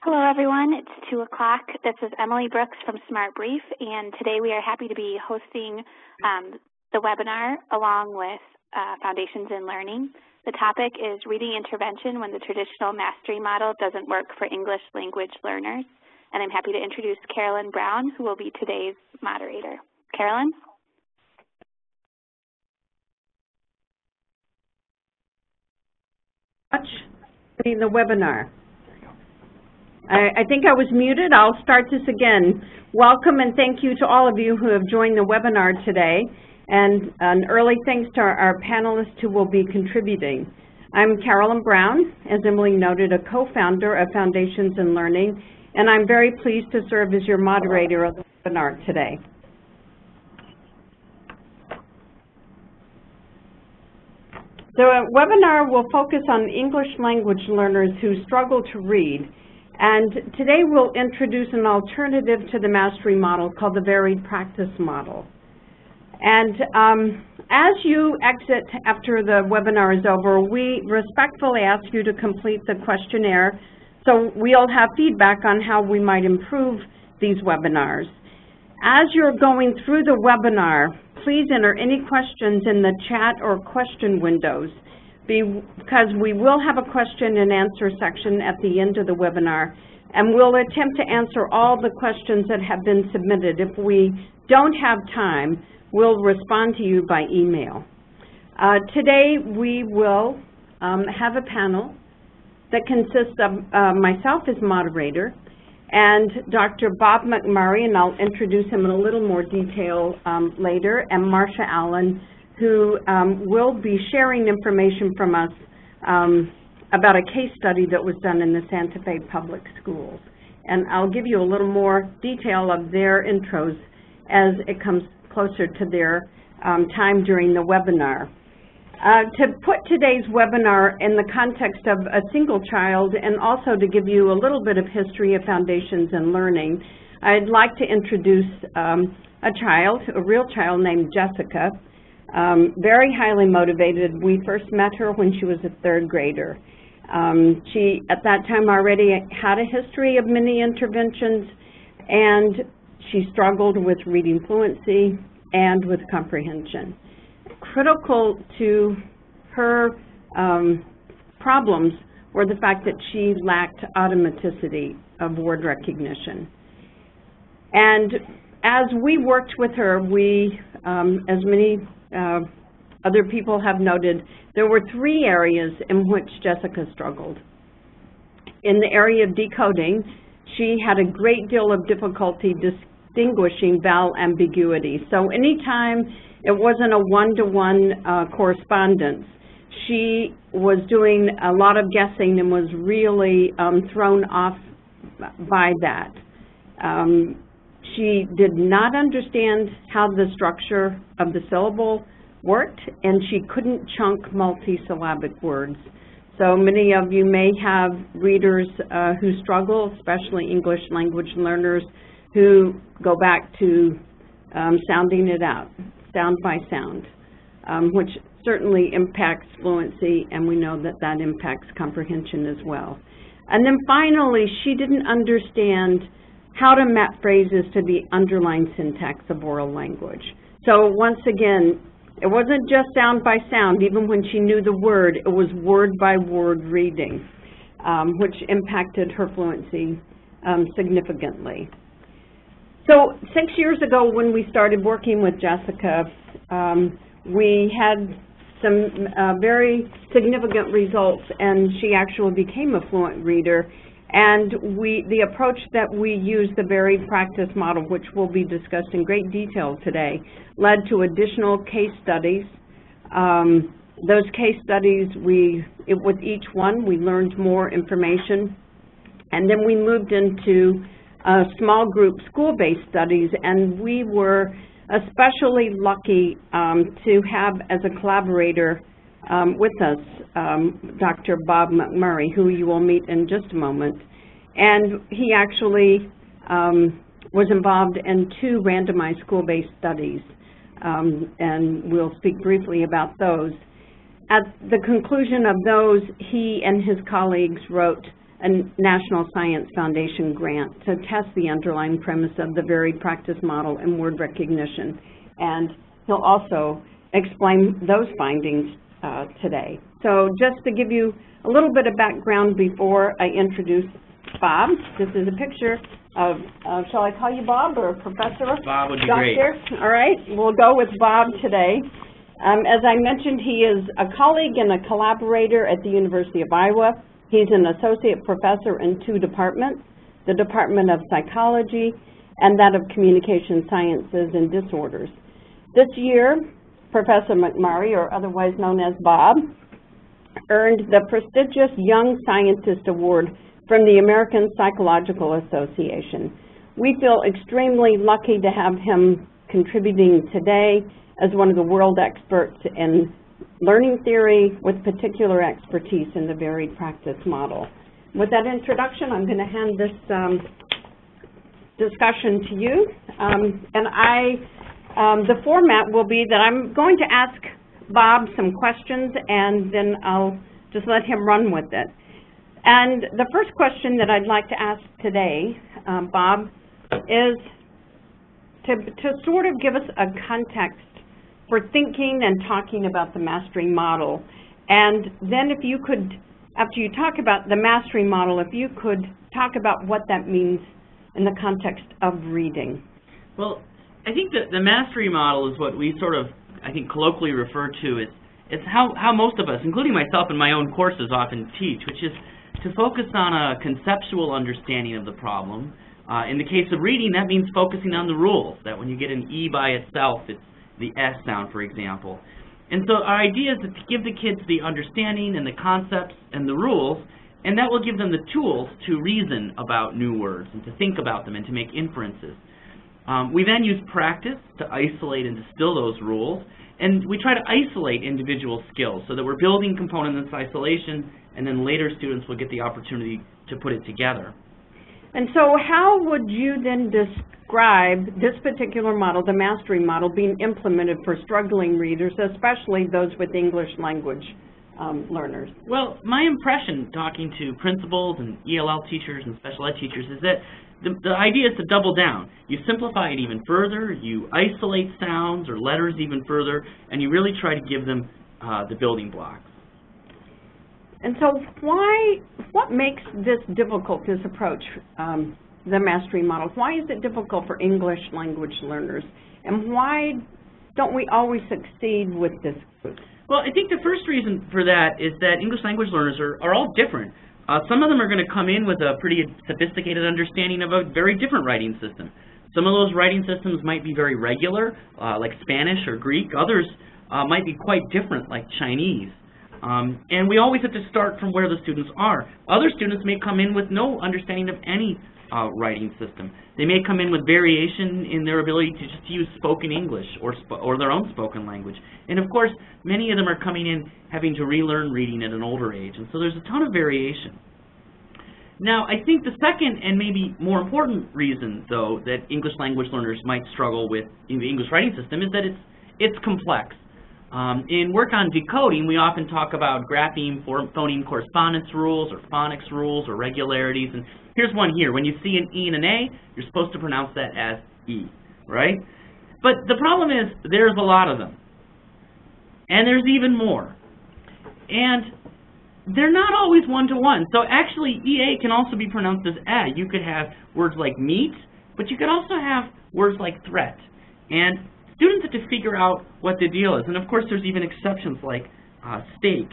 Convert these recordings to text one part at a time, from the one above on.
Hello, everyone. It's 2 o'clock. This is Emily Brooks from Smart Brief, and today we are happy to be hosting the webinar along with Foundations in Learning. The topic is Reading Intervention when the traditional mastery model doesn't work for English language learners. And I'm happy to introduce Carolyn Brown, who will be today's moderator. Carolyn? The webinar. I think I was muted. I'll start this again. Welcome and thank you to all of you who have joined the webinar today, and an early thanks to our panelists who will be contributing. I'm Carolyn Brown, as Emily noted, a co-founder of Foundations in Learning, and I'm very pleased to serve as your moderator of the webinar today. The webinar will focus on English language learners who struggle to read. And today we'll introduce an alternative to the mastery model called the varied practice model. And as you exit after the webinar is over, we respectfully ask you to complete the questionnaire so we'll have feedback on how we might improve these webinars. As you're going through the webinar, please enter any questions in the chat or question windows, because we will have a question and answer section at the end of the webinar, and we'll attempt to answer all the questions that have been submitted. If we don't have time, we'll respond to you by email. Today we will have a panel that consists of myself as moderator and Dr. Bob McMurray, and I'll introduce him in a little more detail later, and Marsha Allen, who will be sharing information from us about a case study that was done in the Santa Fe Public Schools. And I'll give you a little more detail of their intros as it comes closer to their time during the webinar. To put today's webinar in the context of a single child and also to give you a little bit of history of Foundations in Learning, I'd like to introduce a real child named Jessica. Very highly motivated. We first met her when she was a third grader. She, at that time, already had a history of many interventions, and she struggled with reading fluency and with comprehension. Critical to her problems were the fact that she lacked automaticity of word recognition. And as we worked with her, we, as many other people have noted, there were 3 areas in which Jessica struggled. In the area of decoding, she had a great deal of difficulty distinguishing vowel ambiguity. So anytime it wasn't a one-to-one correspondence, she was doing a lot of guessing and was really thrown off by that. She did not understand how the structure of the syllable worked, and she couldn't chunk multisyllabic words. So many of you may have readers who struggle, especially English language learners, who go back to sounding it out, sound by sound, which certainly impacts fluency, and we know that that impacts comprehension as well. And then finally, she didn't understand how to map phrases to the underlying syntax of oral language. So once again, it wasn't just sound by sound. Even when she knew the word, it was word by word reading, which impacted her fluency significantly. So 6 years ago when we started working with Jessica, we had some very significant results, and she actually became a fluent reader. And the approach that we use, the varied practice model, which will be discussed in great detail today, led to additional case studies. Those case studies, with each one, we learned more information. And then we moved into small group school-based studies, and we were especially lucky to have as a collaborator with us Dr. Bob McMurray, who you will meet in just a moment. And he actually was involved in 2 randomized school-based studies, and we'll speak briefly about those. At the conclusion of those, he and his colleagues wrote a National Science Foundation grant to test the underlying premise of the varied practice model in word recognition. And he'll also explain those findings today. So just to give you a little bit of background before I introduce Bob, this is a picture of, shall I call you Bob or Professor? Bob would be Doctor? great. All right, we'll go with Bob today. As I mentioned, he is a colleague and a collaborator at the University of Iowa. He's an associate professor in 2 departments, the Department of Psychology and that of Communication Sciences and Disorders. This year, Professor McMurray, or otherwise known as Bob, earned the prestigious Young Scientist Award from the American Psychological Association. We feel extremely lucky to have him contributing today as one of the world experts in learning theory with particular expertise in the varied practice model. With that introduction, I'm going to hand this discussion to you. The format will be that I'm going to ask Bob some questions, and then I'll just let him run with it. And the first question that I'd like to ask today, Bob, is to sort of give us a context for thinking and talking about the mastery model. And then if you could, after you talk about the mastery model, if you could talk about what that means in the context of reading. Well, I think that the mastery model is what we sort of, I think, colloquially refer to as how most of us, including myself in my own courses, often teach, which is to focus on a conceptual understanding of the problem. In the case of reading, that means focusing on the rules, that when you get an E by itself, it's the S sound, for example. And so our idea is to give the kids the understanding and the concepts and the rules, and that will give them the tools to reason about new words and to think about them and to make inferences. We then use practice to isolate and distill those rules, and we try to isolate individual skills so that we're building components in isolation, and then later students will get the opportunity to put it together. And so how would you then describe this particular model, the mastery model, being implemented for struggling readers, especially those with English language learners? Well, my impression talking to principals and ELL teachers and special ed teachers is that the idea is to double down. You simplify it even further, you isolate sounds or letters even further, and you really try to give them the building blocks. And so what makes this difficult, this approach, the mastery model? Why is it difficult for English language learners? And why don't we always succeed with this group? Well, I think the first reason for that is that English language learners are all different. Some of them are going to come in with a pretty sophisticated understanding of a very different writing system. Some of those writing systems might be very regular, like Spanish or Greek. Others might be quite different, like Chinese. And we always have to start from where the students are. Other students may come in with no understanding of any writing system. They may come in with variation in their ability to just use spoken English or their own spoken language. And of course, many of them are coming in having to relearn reading at an older age. And so there's a ton of variation. Now, I think the second and maybe more important reason, though, that English language learners might struggle with in the English writing system is that it's complex. In work on decoding, we often talk about grapheme, phoneme correspondence rules, or phonics rules, or regularities. And here's one here. When you see an E and an A, you're supposed to pronounce that as E, right? But the problem is there's a lot of them. And there's even more. And they're not always one-to-one. So actually, EA can also be pronounced as A. You could have words like meat, but you could also have words like threat. And students have to figure out what the deal is. And of course, there's even exceptions like steak.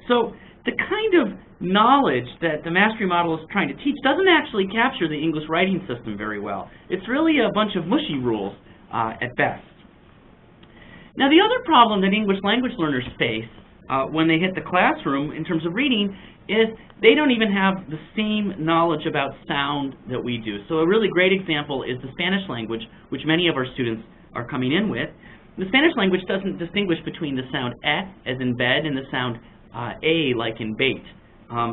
So the kind of knowledge that the mastery model is trying to teach doesn't actually capture the English writing system very well. It's really a bunch of mushy rules at best. Now, the other problem that English language learners face when they hit the classroom in terms of reading is they don't even have the same knowledge about sound that we do. So a really great example is the Spanish language, which many of our students are coming in with. The Spanish language doesn't distinguish between the sound as in bed and the sound a like in bait.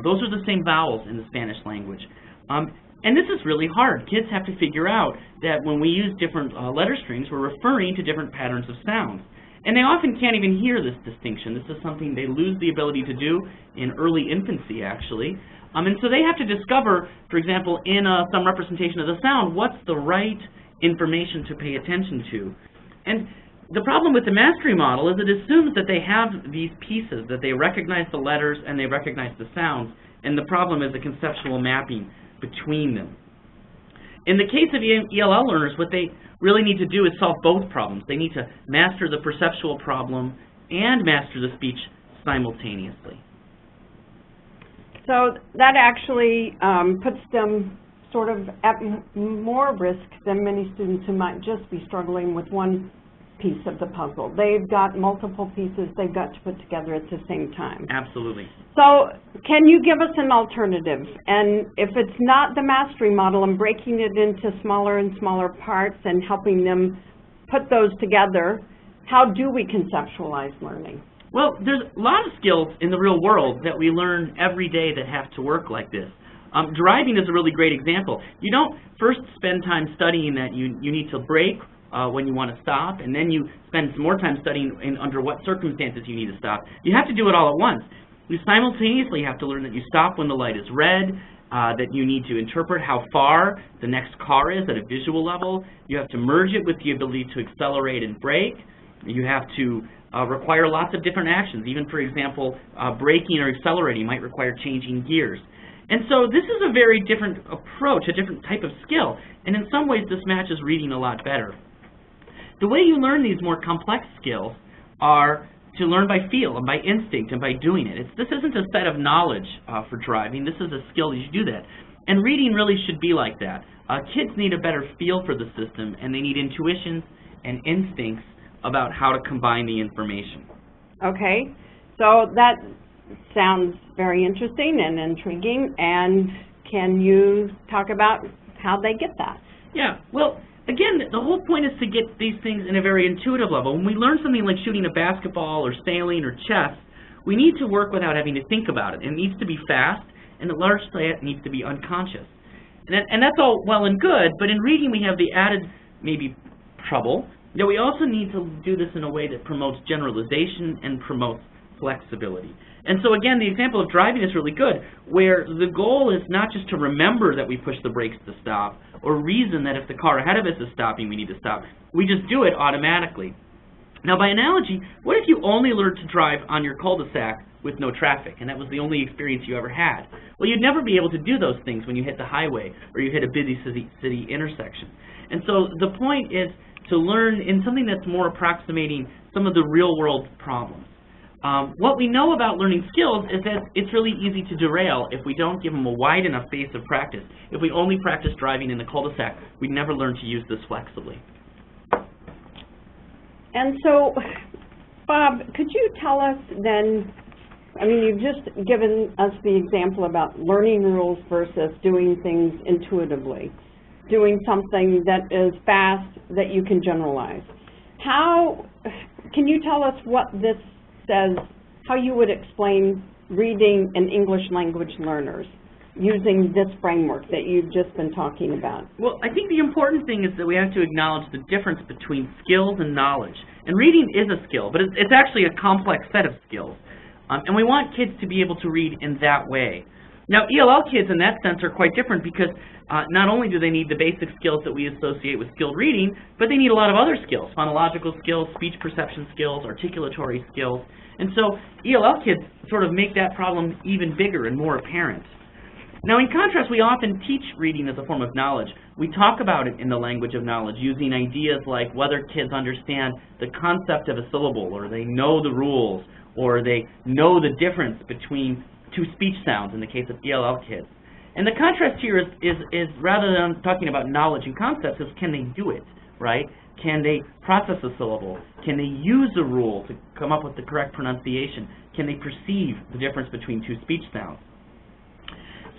Those are the same vowels in the Spanish language. And this is really hard. Kids have to figure out that when we use different letter strings, we're referring to different patterns of sounds. And they often can't even hear this distinction. This is something they lose the ability to do in early infancy, actually. And so they have to discover, for example, in some representation of the sound, what's the right information to pay attention to. And the problem with the mastery model is it assumes that they have these pieces, that they recognize the letters and they recognize the sounds, and the problem is the conceptual mapping between them. In the case of ELL learners, what they really need to do is solve both problems. They need to master the perceptual problem and master the speech simultaneously. So that actually puts them sort of at more risk than many students who might just be struggling with one piece of the puzzle. They've got multiple pieces they've got to put together at the same time. Absolutely. So can you give us an alternative? And if it's not the mastery model and breaking it into smaller and smaller parts and helping them put those together, how do we conceptualize learning? Well, there's a lot of skills in the real world that we learn every day that have to work like this. Driving is a really great example. You don't first spend time studying that you need to brake when you want to stop, and then you spend some more time studying under what circumstances you need to stop. You have to do it all at once. You simultaneously have to learn that you stop when the light is red, that you need to interpret how far the next car is at a visual level. You have to merge it with the ability to accelerate and brake. You have to require lots of different actions. Even, for example, braking or accelerating might require changing gears. And so this is a very different approach, a different type of skill, and in some ways this matches reading a lot better. The way you learn these more complex skills are to learn by feel and by instinct and by doing it. This isn't a set of knowledge for driving. This is a skill as you do that. And reading really should be like that. Kids need a better feel for the system, and they need intuitions and instincts about how to combine the information. Okay, so that sounds very interesting and intriguing, and can you talk about how they get that? Yeah, well, again, the whole point is to get these things in a very intuitive level. When we learn something like shooting a basketball or sailing or chess, we need to work without having to think about it. It needs to be fast, and largely it needs to be unconscious. And that's all well and good, but in reading we have the added, maybe, trouble that we also need to do this in a way that promotes generalization and promotes flexibility. And so again, the example of driving is really good, where the goal is not just to remember that we push the brakes to stop, or reason that if the car ahead of us is stopping, we need to stop. We just do it automatically. Now, by analogy, what if you only learned to drive on your cul-de-sac with no traffic, and that was the only experience you ever had? Well, you'd never be able to do those things when you hit the highway, or you hit a busy city intersection. And so the point is to learn in something that's more approximating some of the real-world problems. What we know about learning skills is that it's really easy to derail if we don't give them a wide enough base of practice. If we only practice driving in the cul-de-sac, we'd never learn to use this flexibly. And so, Bob, could you tell us then, I mean, you've just given us the example about learning rules versus doing things intuitively, doing something that is fast that you can generalize. Can you tell us what this says, how you would explain reading and English language learners using this framework that you've just been talking about? Well, I think the important thing is that we have to acknowledge the difference between skills and knowledge. And reading is a skill, but it's actually a complex set of skills. And we want kids to be able to read in that way. Now, ELL kids in that sense are quite different because not only do they need the basic skills that we associate with skilled reading, but they need a lot of other skills, phonological skills, speech perception skills, articulatory skills. And so ELL kids sort of make that problem even bigger and more apparent. Now, in contrast, we often teach reading as a form of knowledge. We talk about it in the language of knowledge using ideas like whether kids understand the concept of a syllable, or they know the rules, or they know the difference between two speech sounds in the case of ELL kids. And the contrast here is rather than talking about knowledge and concepts, is can they do it, right? Can they process a syllable? Can they use a rule to come up with the correct pronunciation? Can they perceive the difference between two speech sounds?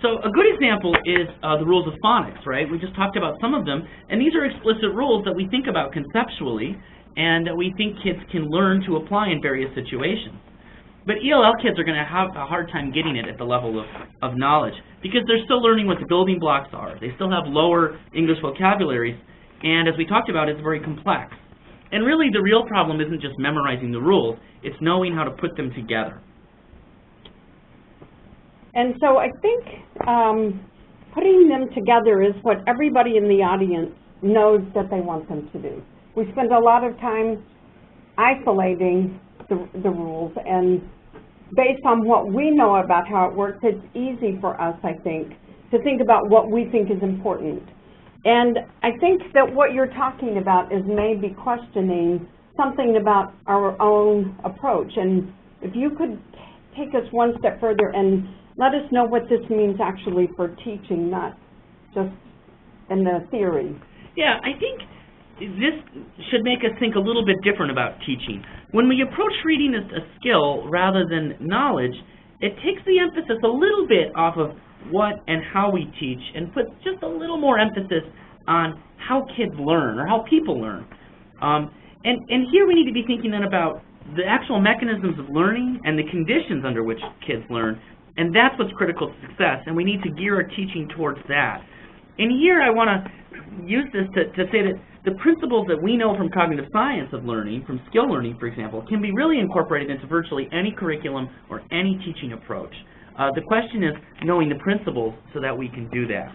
So a good example is the rules of phonics, right? We just talked about some of them, and these are explicit rules that we think about conceptually and that we think kids can learn to apply in various situations. But ELL kids are going to have a hard time getting it at the level of knowledge because they're still learning what the building blocks are. They still have lower English vocabularies, and as we talked about, it's very complex. And really, the real problem isn't just memorizing the rules, it's knowing how to put them together. And so I think putting them together is what everybody in the audience knows that they want them to do. We spend a lot of time isolating the rules, and based on what we know about how it works, it's easy for us, I think, to think about what we think is important. And I think that what you're talking about is maybe questioning something about our own approach. And if you could take us one step further and let us know what this means actually for teaching, not just in the theory. Yeah, I think this should make us think a little bit different about teaching. When we approach reading as a skill rather than knowledge, it takes the emphasis a little bit off of what and how we teach and puts just a little more emphasis on how kids learn or how people learn. And here we need to be thinking then about the actual mechanisms of learning and the conditions under which kids learn, and that's what's critical to success, and we need to gear our teaching towards that. And here I want to use this to say that the principles that we know from cognitive science of learning, from skill learning, for example, can be really incorporated into virtually any curriculum or any teaching approach. The question is knowing the principles so that we can do that.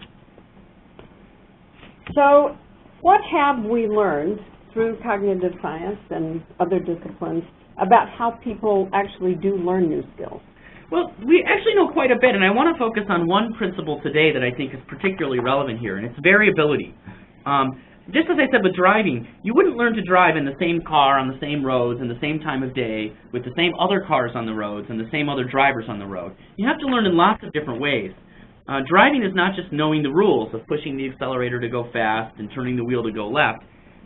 So what have we learned through cognitive science and other disciplines about how people actually do learn new skills? Well, we actually know quite a bit, and I want to focus on one principle today that I think is particularly relevant here, and it's variability. Just as I said with driving, you wouldn't learn to drive in the same car on the same roads and the same time of day with the same other cars on the roads and the same other drivers on the road. You have to learn in lots of different ways. Driving is not just knowing the rules of pushing the accelerator to go fast and turning the wheel to go left.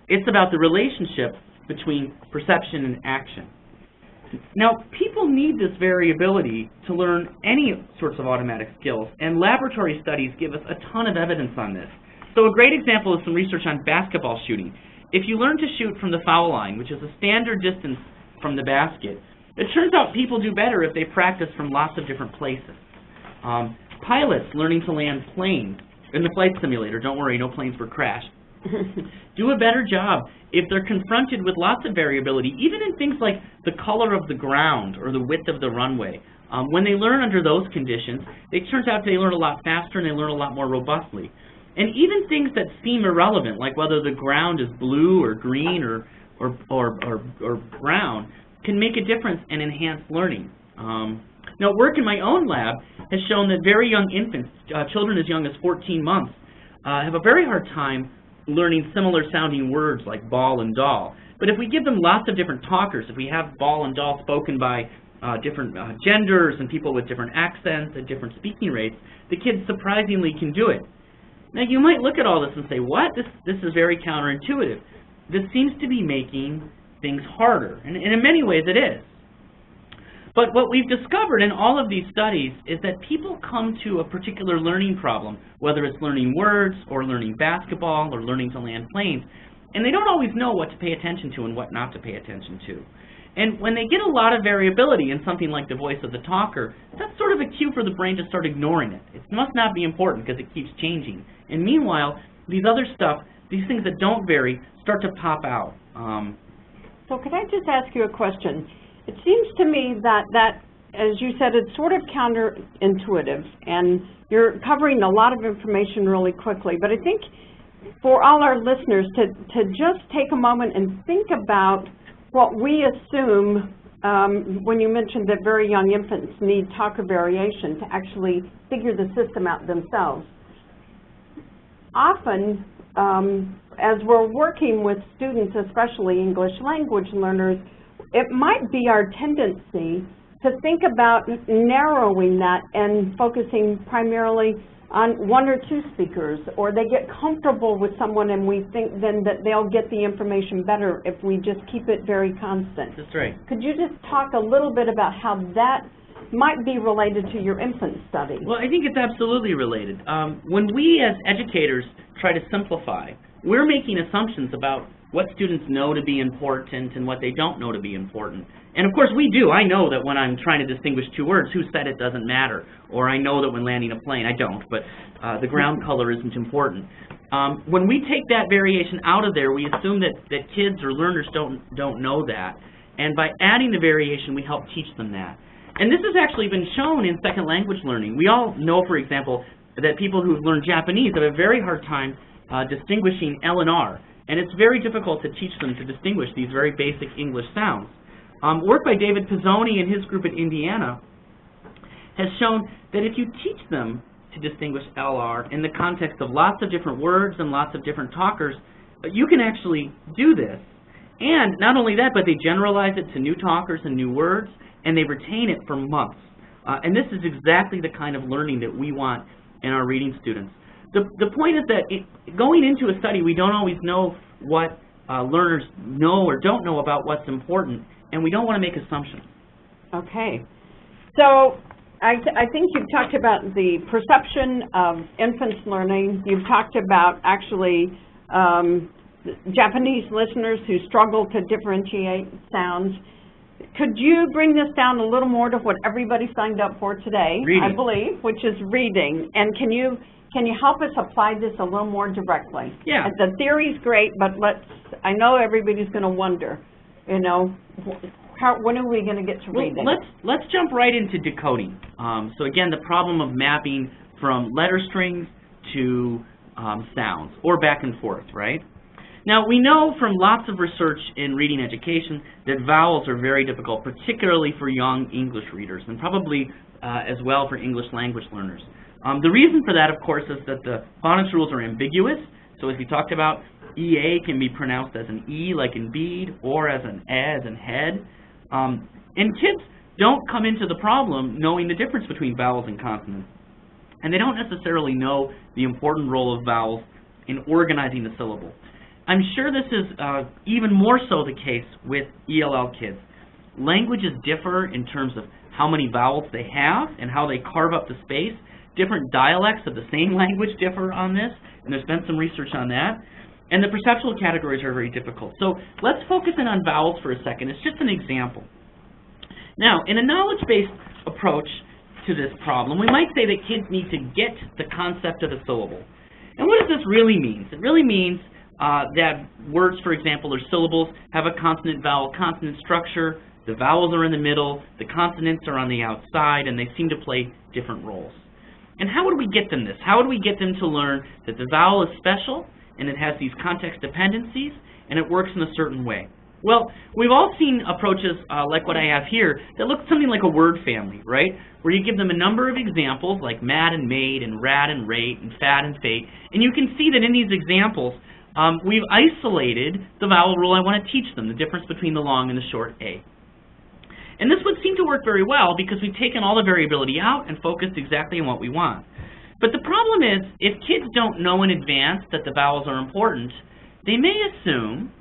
It's about the relationship between perception and action. Now, people need this variability to learn any sorts of automatic skills, and laboratory studies give us a ton of evidence on this. So a great example is some research on basketball shooting. If you learn to shoot from the foul line, which is a standard distance from the basket, it turns out people do better if they practice from lots of different places. Pilots learning to land planes in the flight simulator, don't worry, no planes were crashed, do a better job if they're confronted with lots of variability, even in things like the color of the ground or the width of the runway. When they learn under those conditions, it turns out they learn a lot faster and they learn a lot more robustly. And even things that seem irrelevant, like whether the ground is blue or green or brown, can make a difference and enhance learning. Now, work in my own lab has shown that very young infants, children as young as 14 months, have a very hard time learning similar sounding words like ball and doll. But if we give them lots of different talkers, if we have ball and doll spoken by different genders and people with different accents and different speaking rates, the kids surprisingly can do it. Now, you might look at all this and say, what? This is very counterintuitive. This seems to be making things harder, and in many ways it is. But what we've discovered in all of these studies is that people come to a particular learning problem, whether it's learning words or learning basketball or learning to land planes, and they don't always know what to pay attention to and what not to pay attention to. And when they get a lot of variability in something like the voice of the talker, that's sort of a cue for the brain to start ignoring it. It must not be important because it keeps changing. And meanwhile, these other stuff, these things that don't vary, start to pop out. So could I just ask you a question? It seems to me that, as you said, it's sort of counterintuitive, and you're covering a lot of information really quickly. But I think for all our listeners to just take a moment and think about what we assume when you mentioned that very young infants need talker variation to actually figure the system out themselves. Often, as we're working with students, especially English language learners, it might be our tendency to think about narrowing that and focusing primarily on one or two speakers, or they get comfortable with someone and we think then that they'll get the information better if we just keep it very constant. That's right. Could you just talk a little bit about how that might be related to your infant study? Well, I think it's absolutely related. When we as educators try to simplify, we're making assumptions about what students know to be important and what they don't know to be important. And of course we do. I know that when I'm trying to distinguish two words, who said it doesn't matter. Or I know that when landing a plane, I don't, but the ground color isn't important. When we take that variation out of there, we assume that kids or learners don't know that. And by adding the variation, we help teach them that. And this has actually been shown in second language learning. We all know, for example, that people who learn Japanese have a very hard time distinguishing L and R. And it's very difficult to teach them to distinguish these very basic English sounds. Work by David Pizzoni and his group at Indiana has shown that if you teach them to distinguish LR in the context of lots of different words and lots of different talkers, you can actually do this. And not only that, but they generalize it to new talkers and new words, and they retain it for months. And this is exactly the kind of learning that we want in our reading students. The point is that going into a study, we don't always know what learners know or don't know about what's important, and we don't want to make assumptions. Okay. So I think you've talked about the perception of infants learning. You've talked about actually Japanese listeners who struggle to differentiate sounds. Could you bring this down a little more to what everybody signed up for today, reading. I believe, which is reading? And can you help us apply this a little more directly? Yeah. The theory's great, but I know everybody's going to wonder, you know, when are we going to get to reading? Let's jump right into decoding. So again, the problem of mapping from letter strings to sounds, or back and forth, right? Now, we know from lots of research in reading education that vowels are very difficult, particularly for young English readers, and probably as well for English language learners. The reason for that, of course, is that the phonics rules are ambiguous. So as we talked about, EA can be pronounced as an E, like in bead, or as an E, as in head. And kids don't come into the problem knowing the difference between vowels and consonants. And they don't necessarily know the important role of vowels in organizing the syllable. I'm sure this is even more so the case with ELL kids. Languages differ in terms of how many vowels they have and how they carve up the space. Different dialects of the same language differ on this, and there's been some research on that. And the perceptual categories are very difficult. So let's focus in on vowels for a second. It's just an example. Now, in a knowledge-based approach to this problem, we might say that kids need to get the concept of a syllable. And what does this really mean? It really means that words, for example, or syllables have a consonant-vowel-consonant structure. The vowels are in the middle, the consonants are on the outside, and they seem to play different roles. And how would we get them this? How would we get them to learn that the vowel is special, and it has these context dependencies, and it works in a certain way? Well, we've all seen approaches like what I have here that look something like a word family, right? Where you give them a number of examples like mad and made and rad and rate and fad and fate, and you can see that in these examples we've isolated the vowel rule I want to teach them, the difference between the long and the short A. And this would seem to work very well because we've taken all the variability out and focused exactly on what we want. But the problem is, if kids don't know in advance that the vowels are important, they may assume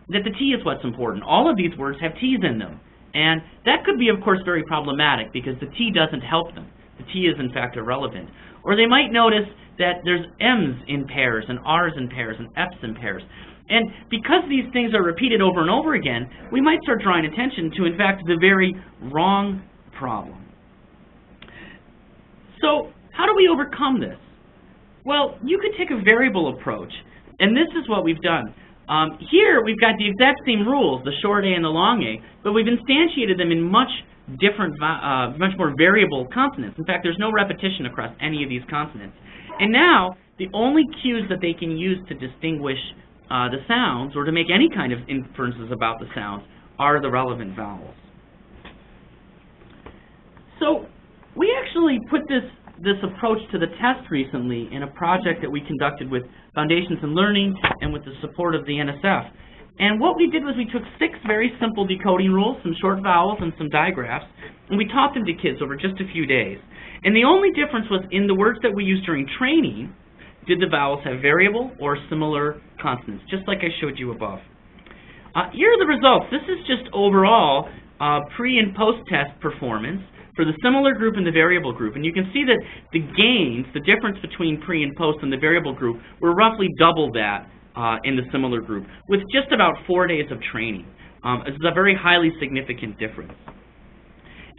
that the T is what's important. All of these words have T's in them. And that could be, of course, very problematic because the T doesn't help them. The T is, in fact, irrelevant. Or they might notice that there's M's in pairs and R's in pairs and F's in pairs. And because these things are repeated over and over again, we might start drawing attention to, in fact, the very wrong problem. So how do we overcome this? Well, you could take a variable approach, and this is what we've done. Here we've got the exact same rules, the short A and the long A, but we've instantiated them in much more variable consonants. In fact, there's no repetition across any of these consonants. And now, the only cues that they can use to distinguish the sounds, or to make any kind of inferences about the sounds, are the relevant vowels. So, we actually put this approach to the test recently in a project that we conducted with Foundations in Learning and with the support of the NSF. And what we did was we took 6 very simple decoding rules, some short vowels and some digraphs, and we taught them to kids over just a few days. And the only difference was in the words that we used during training, did the vowels have variable or similar consonants, just like I showed you above. Here are the results. This is just overall pre- and post-test performance for the similar group and the variable group. And you can see that the gains, the difference between pre and post and the variable group, were roughly double that in the similar group, with just about 4 days of training. This is a very highly significant difference.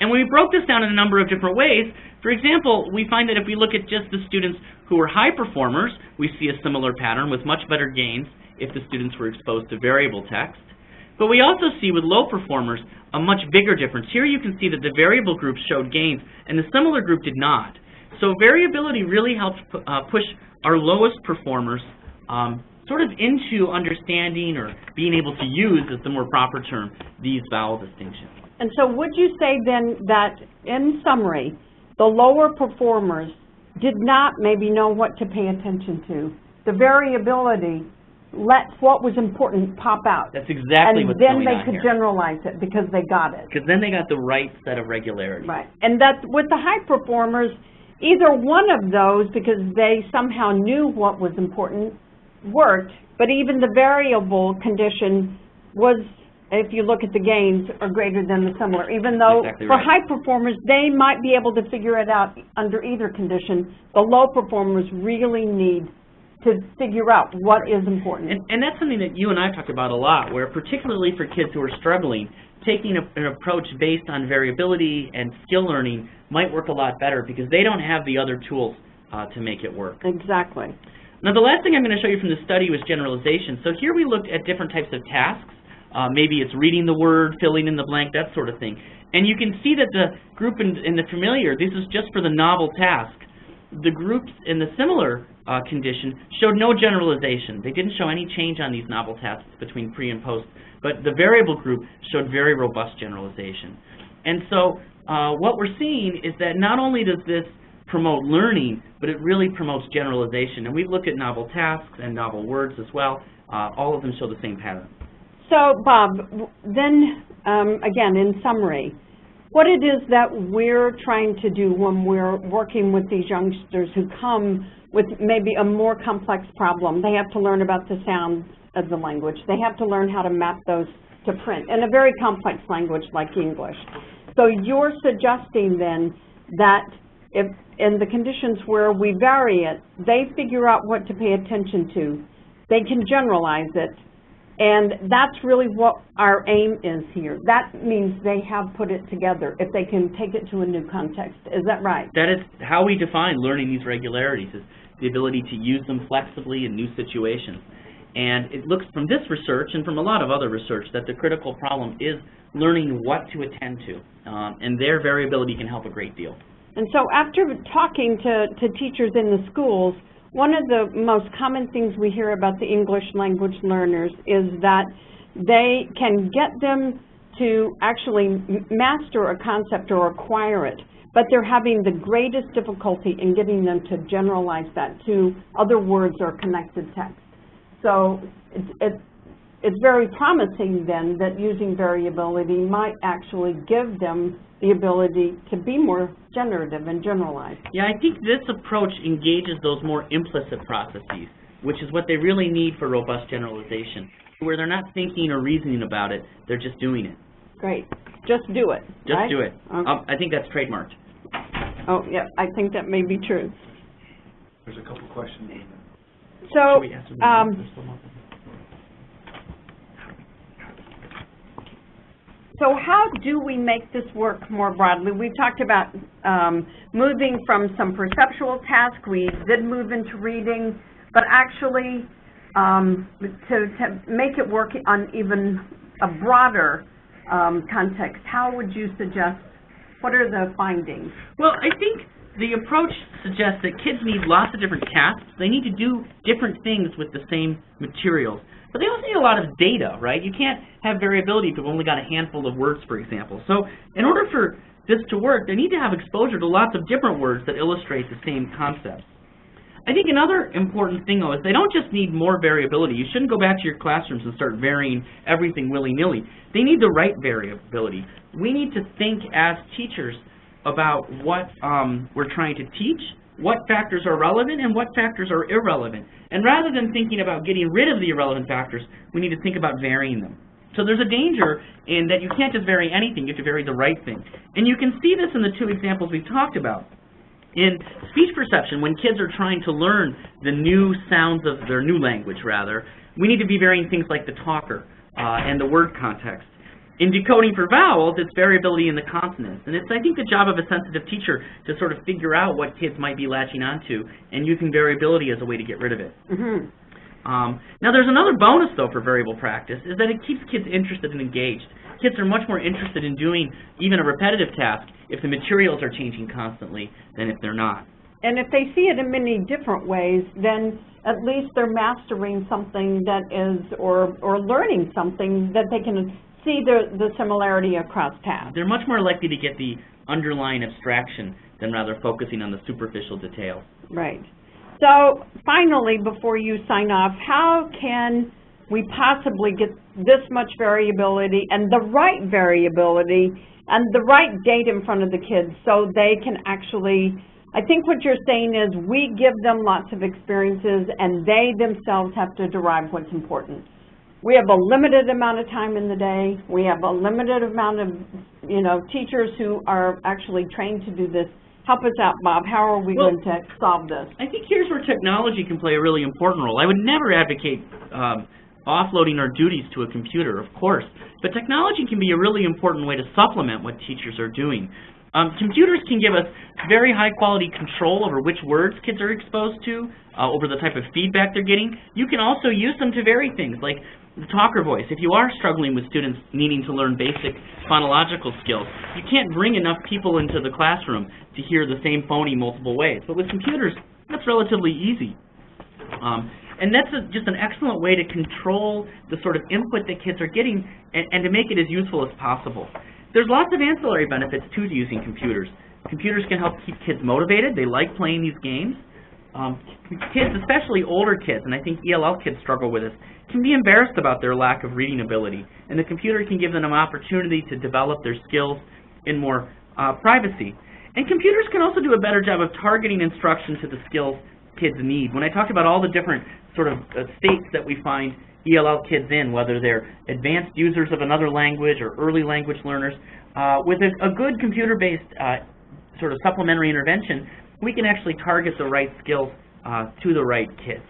And when we broke this down in a number of different ways, for example, we find that if we look at just the students who are high performers, we see a similar pattern with much better gains if the students were exposed to variable text. But we also see with low performers a much bigger difference. Here you can see that the variable group showed gains and the similar group did not. So variability really helps push our lowest performers sort of into understanding, or being able to use, is the more proper term, these vowel distinctions. And so would you say then that, in summary, the lower performers did not maybe know what to pay attention to? The variability lets what was important pop out. That's exactly what's And going on then they could here. generalize it because they got it. Because then they got the right set of regularities. Right. And that with the high performers, either one of those, because they somehow knew what was important, worked, but even the variable condition was, if you look at the gains, are greater than the similar. Even though exactly for right. high performers, they might be able to figure it out under either condition, the low performers really need to figure out what is important. And that's something that you and I have talked about a lot, where particularly for kids who are struggling, taking an approach based on variability and skill learning might work a lot better because they don't have the other tools to make it work. Exactly. Now, the last thing I'm going to show you from the study was generalization. So here we looked at different types of tasks. Maybe it's reading the word, filling in the blank, that sort of thing. And you can see that the group in the familiar, this is just for the novel task. The groups in the similar condition showed no generalization. They didn't show any change on these novel tasks between pre and post, but the variable group showed very robust generalization. And so what we're seeing is that not only does this promote learning, but it really promotes generalization. And we've looked at novel tasks and novel words as well. All of them show the same pattern. So, Bob, then, again, in summary, what it is that we're trying to do when we're working with these youngsters who come with maybe a more complex problem. They have to learn about the sounds of the language. They have to learn how to map those to print in a very complex language like English. So you're suggesting then that if in the conditions where we vary it, they figure out what to pay attention to. They can generalize it. And that's really what our aim is here. That means they have put it together if they can take it to a new context. Is that right? That is how we define learning these regularities, is the ability to use them flexibly in new situations. And it looks from this research and from a lot of other research that the critical problem is learning what to attend to. And their variability can help a great deal. And so after talking to teachers in the schools, one of the most common things we hear about the English language learners is that they can get them to actually master a concept or acquire it, but they're having the greatest difficulty in getting them to generalize that to other words or connected text. So it's very promising then that using variability might actually give them the ability to be more generative and generalized. Yeah, I think this approach engages those more implicit processes, which is what they really need for robust generalization, where they're not thinking or reasoning about it, they're just doing it. Great. Just do it. Just right? do it. Okay. I think that's trademarked. Oh, yeah, I think that may be true. There's a couple questions. So, so how do we make this work more broadly? We've talked about moving from some perceptual tasks. We did move into reading, but actually to make it work on even a broader context, how would you suggest, what are the findings? Well, I think the approach suggests that kids need lots of different tasks. They need to do different things with the same materials. But they also need a lot of data, right? You can't have variability if you've only got a handful of words, for example. So in order for this to work, they need to have exposure to lots of different words that illustrate the same concepts. I think another important thing, though, is they don't just need more variability. You shouldn't go back to your classrooms and start varying everything willy-nilly. They need the right variability. We need to think as teachers about what we're trying to teach, what factors are relevant and what factors are irrelevant. And rather than thinking about getting rid of the irrelevant factors, we need to think about varying them. So there's a danger in that you can't just vary anything, you have to vary the right thing. And you can see this in the two examples we've talked about. In speech perception, when kids are trying to learn the new sounds of their new language, rather, we need to be varying things like the talker and the word context. In decoding for vowels, it's variability in the consonants. And it's, I think, the job of a sensitive teacher to sort of figure out what kids might be latching onto and using variability as a way to get rid of it. Mm-hmm. Now, there's another bonus, though, for variable practice, is that it keeps kids interested and engaged. Kids are much more interested in doing even a repetitive task if the materials are changing constantly than if they're not. And if they see it in many different ways, then at least they're mastering something that is, or learning something that they can see the similarity across tasks. They're much more likely to get the underlying abstraction than rather focusing on the superficial details. Right. So finally, before you sign off, how can we possibly get this much variability and the right variability and the right data in front of the kids so they can actually, I think what you're saying is we give them lots of experiences and they themselves have to derive what's important. We have a limited amount of time in the day. We have a limited amount of, teachers who are actually trained to do this. Help us out, Bob. How are we going to solve this? I think here's where technology can play a really important role. I would never advocate offloading our duties to a computer, of course, but technology can be a really important way to supplement what teachers are doing. Computers can give us very high-quality control over which words kids are exposed to, over the type of feedback they're getting. You can also use them to vary things, like the talker voice. If you are struggling with students needing to learn basic phonological skills, you can't bring enough people into the classroom to hear the same phony multiple ways. But with computers, that's relatively easy. And that's just an excellent way to control the sort of input that kids are getting and to make it as useful as possible. There's lots of ancillary benefits to using computers. Computers can help keep kids motivated. They like playing these games. Kids, especially older kids, and I think ELL kids struggle with this, can be embarrassed about their lack of reading ability, and the computer can give them an opportunity to develop their skills in more privacy. And computers can also do a better job of targeting instruction to the skills kids need. When I talked about all the different sort of states that we find ELL kids in, whether they're advanced users of another language or early language learners, with a good computer-based sort of supplementary intervention, we can actually target the right skills to the right kids.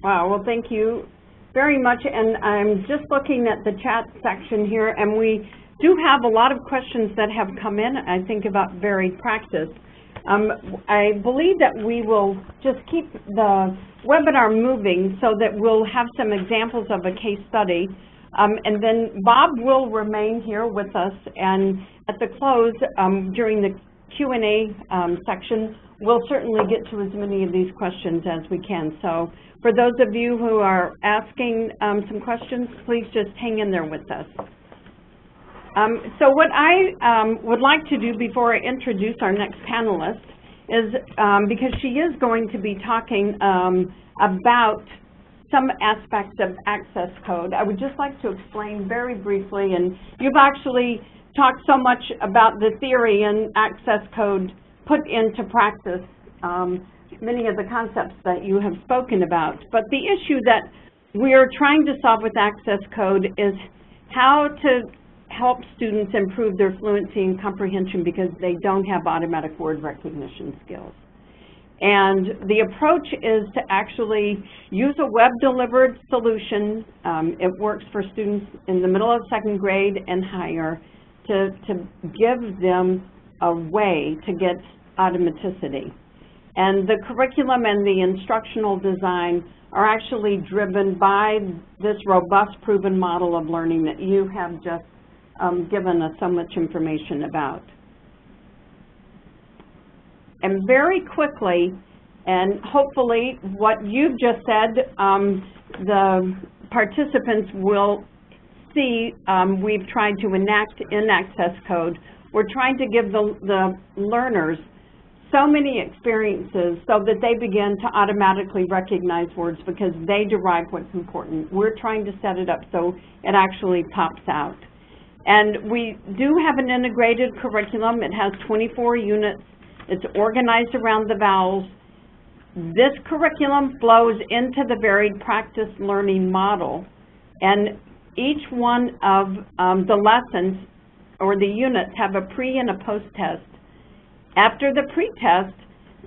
Wow, well, thank you very much. And I'm just looking at the chat section here, and we do have a lot of questions that have come in, I think, about varied practice. I believe that we will just keep the webinar moving so that we'll have some examples of a case study. And then Bob will remain here with us, and at the close, during the Q&A section, we'll certainly get to as many of these questions as we can. So for those of you who are asking some questions, please just hang in there with us. So what I would like to do before I introduce our next panelist is, because she is going to be talking about some aspects of access code, I would just like to explain very briefly, and you've actually talked so much about the theory and access code put into practice, many of the concepts that you have spoken about. But the issue that we're trying to solve with access code is how to help students improve their fluency and comprehension because they don't have automatic word recognition skills. And the approach is to actually use a web-delivered solution. It works for students in the middle of second grade and higher to give them a way to get automaticity. And the curriculum and the instructional design are actually driven by this robust, proven model of learning that you have just given us so much information about. And very quickly, and hopefully what you've just said, the participants will see we've tried to enact in access code. We're trying to give the learners so many experiences so that they begin to automatically recognize words because they derive what's important. We're trying to set it up so it actually pops out. And we do have an integrated curriculum. It has 24 units. It's organized around the vowels. This curriculum flows into the varied practice learning model, and each one of the lessons or the units have a pre and a post test. After the pre-test,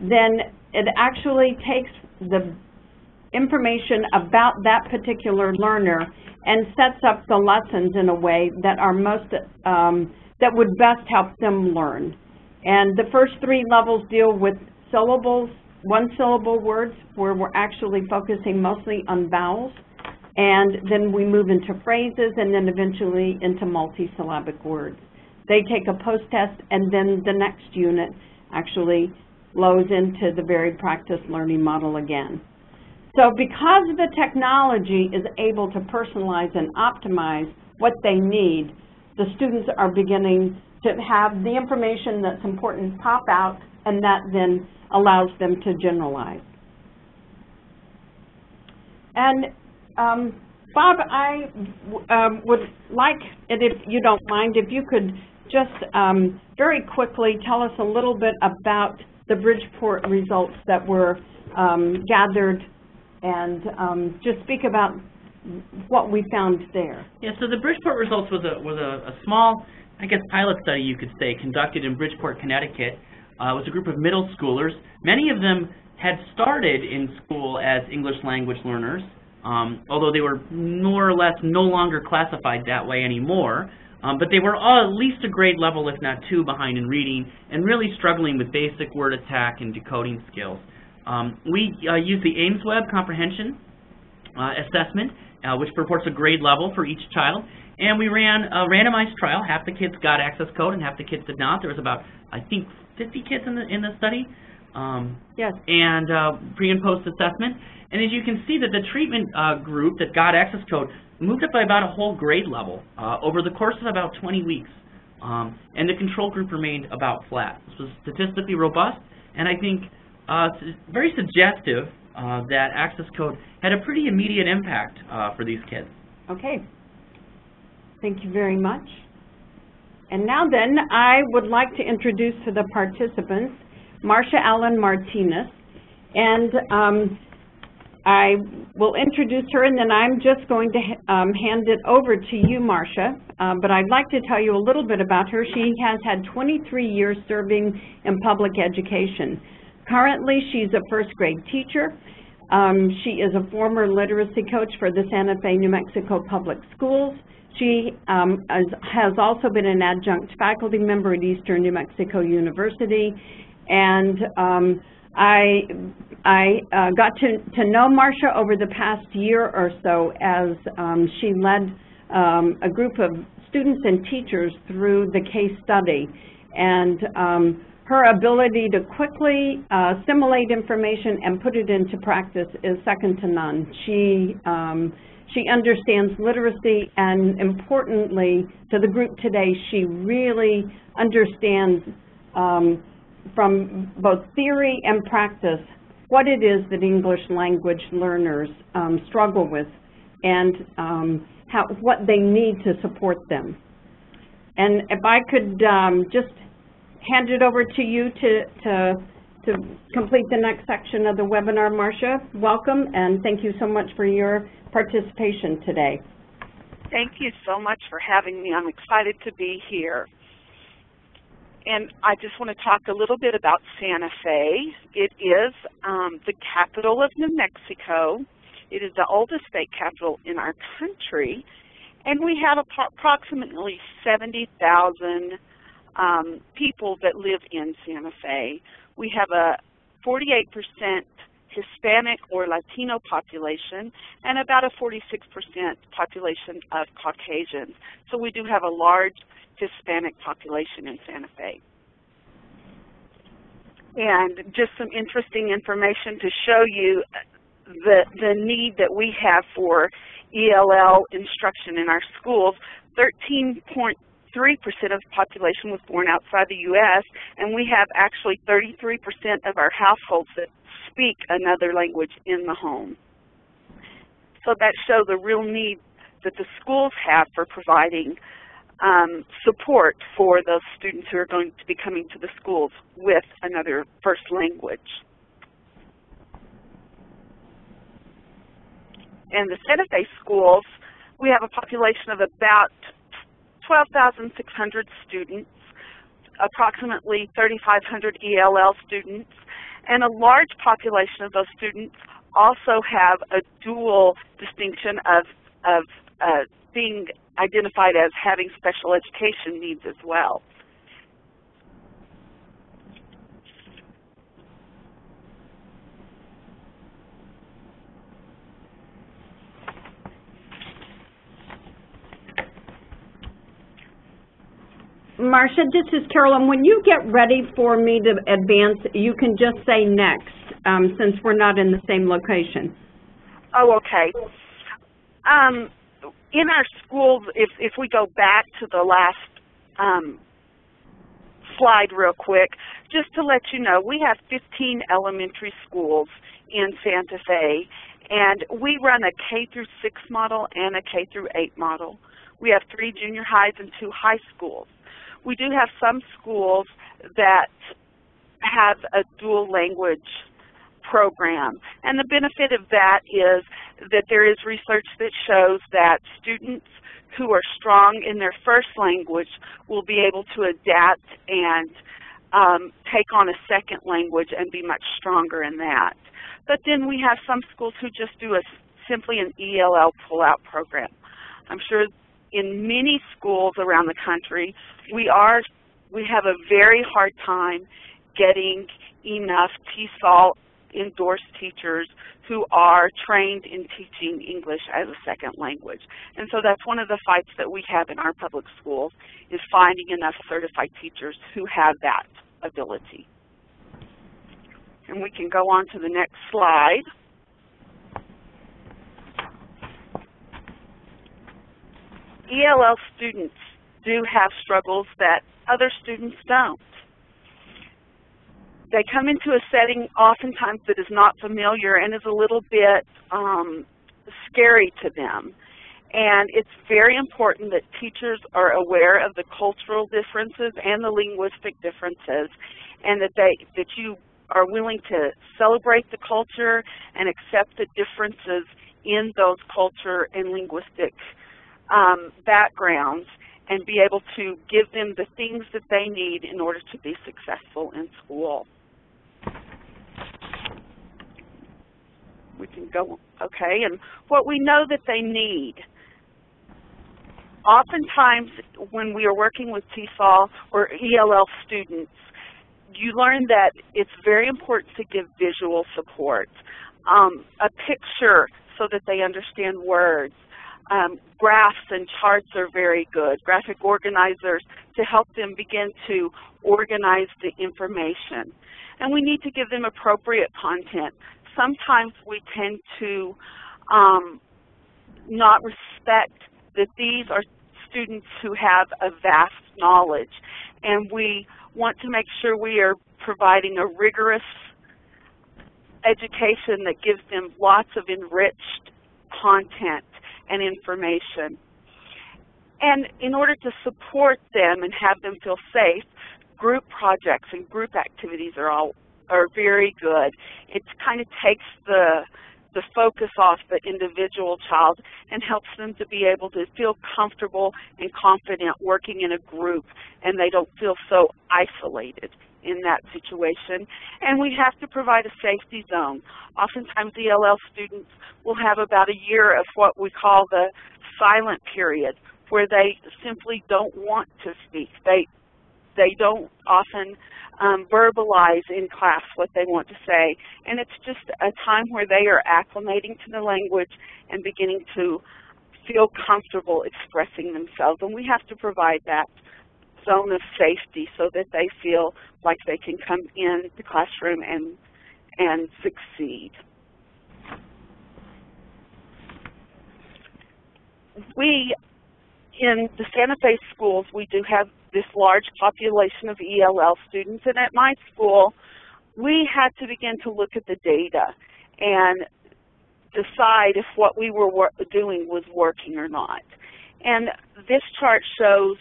then it actually takes the information about that particular learner and sets up the lessons in a way that are most, that would best help them learn. And the first 3 levels deal with syllables, 1-syllable words, where we're actually focusing mostly on vowels. And then we move into phrases and then eventually into multisyllabic words. They take a post-test, and then the next unit actually flows into the varied practice learning model again. So because the technology is able to personalize and optimize what they need, the students are beginning to have the information that's important pop out, and that then allows them to generalize. And Bob, I would like it, if you don't mind, if you could just very quickly tell us a little bit about the Bridgeport results that were gathered, and just speak about what we found there. Yeah, so the Bridgeport results was a small, I guess, pilot study, you could say, conducted in Bridgeport, Connecticut. It was a group of middle schoolers. Many of them had started in school as English language learners, although they were more or less no longer classified that way anymore. But they were all at least a grade level, if not 2, behind in reading, and really struggling with basic word attack and decoding skills. We used the Ames Web Comprehension Assessment, which purports a grade level for each child, and we ran a randomized trial. Half the kids got access code and half the kids did not. There was about, I think, 50 kids in the study. Yes. And pre and post assessment. And as you can see, that the treatment group that got access code moved up by about a whole grade level over the course of about 20 weeks. And the control group remained about flat. This was statistically robust, and I think very suggestive that access code had a pretty immediate impact for these kids. Okay. Thank you very much. And now then, I would like to introduce to the participants Marsha Allen Martinez. And I will introduce her, and then I'm just going to hand it over to you, Marsha. But I'd like to tell you a little bit about her. She has had 23 years serving in public education. Currently, she's a first-grade teacher. She is a former literacy coach for the Santa Fe, New Mexico Public Schools. She has also been an adjunct faculty member at Eastern New Mexico University. And I got to know Marsha over the past year or so as she led a group of students and teachers through the case study. And her ability to quickly assimilate information and put it into practice is second to none. She understands literacy, and importantly to the group today, she really understands from both theory and practice what it is that English language learners struggle with, and what they need to support them. And if I could just hand it over to you to complete the next section of the webinar, Marsha. Welcome, and thank you so much for your participation today. Thank you so much for having me. I'm excited to be here. And I just want to talk a little bit about Santa Fe. It is the capital of New Mexico. It is the oldest state capital in our country. And we have approximately 70,000 people that live in Santa Fe. We have a 48% Hispanic or Latino population and about a 46% population of Caucasians. So we do have a large Hispanic population in Santa Fe. And just some interesting information to show you the need that we have for ELL instruction in our schools. 13.3% of the population was born outside the U.S., and we have actually 33% of our households that speak another language in the home. So that shows the real need that the schools have for providing support for those students who are going to be coming to the schools with another first language. In the Santa Fe schools, we have a population of about 12,600 students, approximately 3,500 ELL students, and a large population of those students also have a dual distinction of being identified as having special education needs as well. Marsha, this is Carolyn. When you get ready for me to advance, you can just say next, since we're not in the same location. Oh, okay. In our schools, if we go back to the last slide real quick, just to let you know, we have 15 elementary schools in Santa Fe, and we run a K through 6 model and a K through 8 model. We have 3 junior highs and 2 high schools. We do have some schools that have a dual language program, and the benefit of that is that there is research that shows that students who are strong in their first language will be able to adapt and take on a second language and be much stronger in that. But then we have some schools who just do simply an ELL pull-out program. I'm sure in many schools around the country, we have a very hard time getting enough TESOL endorsed teachers who are trained in teaching English as a second language. And so that's one of the fights that we have in our public schools, is finding enough certified teachers who have that ability. And we can go on to the next slide. ELL students do have struggles that other students don't. They come into a setting oftentimes that is not familiar and is a little bit scary to them. And it's very important that teachers are aware of the cultural differences and the linguistic differences, and that you are willing to celebrate the culture and accept the differences in those culture and linguistic backgrounds, and be able to give them the things that they need in order to be successful in school. We can go, okay, and what we know that they need. Oftentimes when we are working with TESOL or ELL students, you learn that it's very important to give visual support, a picture so that they understand words. Graphs and charts are very good, graphic organizers to help them begin to organize the information. And we need to give them appropriate content. Sometimes we tend to not respect that these are students who have a vast knowledge, and we want to make sure we are providing a rigorous education that gives them lots of enriched content and information. And in order to support them and have them feel safe, group projects and group activities are very good. It kind of takes the focus off the individual child and helps them to be able to feel comfortable and confident working in a group, and they don't feel so isolated in that situation. And we have to provide a safety zone. Oftentimes ELL students will have about a year of what we call the silent period, where they simply don't want to speak. They don't often verbalize in class what they want to say, and it's just a time where they are acclimating to the language and beginning to feel comfortable expressing themselves. And we have to provide that zone of safety so that they feel like they can come in the classroom and succeed. In the Santa Fe schools, we do have this large population of ELL students, and at my school, we had to begin to look at the data and decide if what we were doing was working or not. And this chart shows